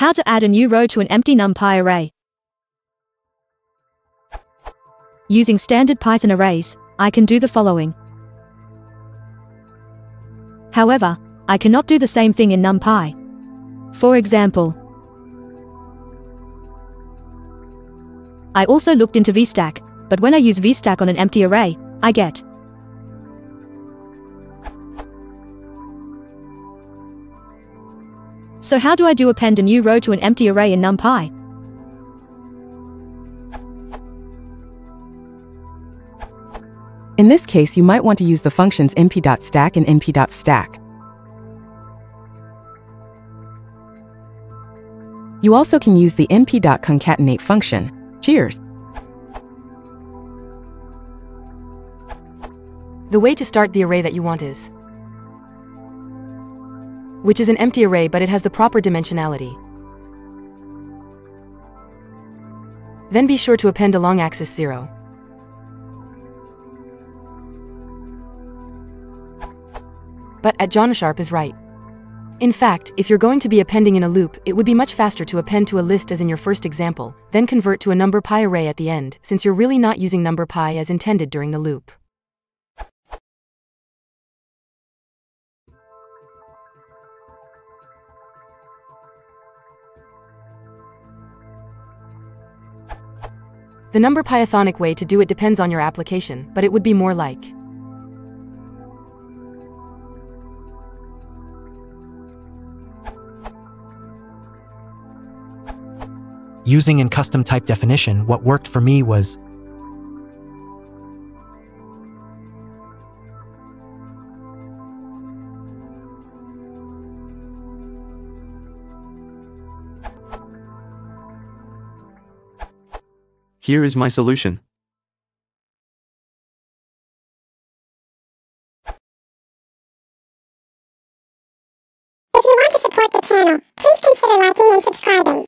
How to add a new row to an empty Numpy array. Using standard Python arrays, I can do the following. However, I cannot do the same thing in Numpy. For example, I also looked into vstack, but when I use vstack on an empty array, I get So how do I do append a new row to an empty array in Numpy? In this case, you might want to use the functions np.stack and np.stack. You also can use the np.concatenate function. Cheers! The way to start the array that you want is, which is an empty array but it has the proper dimensionality. Then be sure to append along axis 0. But @JohnSharp is right. In fact, if you're going to be appending in a loop, it would be much faster to append to a list as in your first example, then convert to a NumPy array at the end, since you're really not using NumPy as intended during the loop. The NumPythonic way to do it depends on your application, but it would be more like using in custom type definition. What worked for me was Here is my solution. If you want to support the channel, please consider liking and subscribing.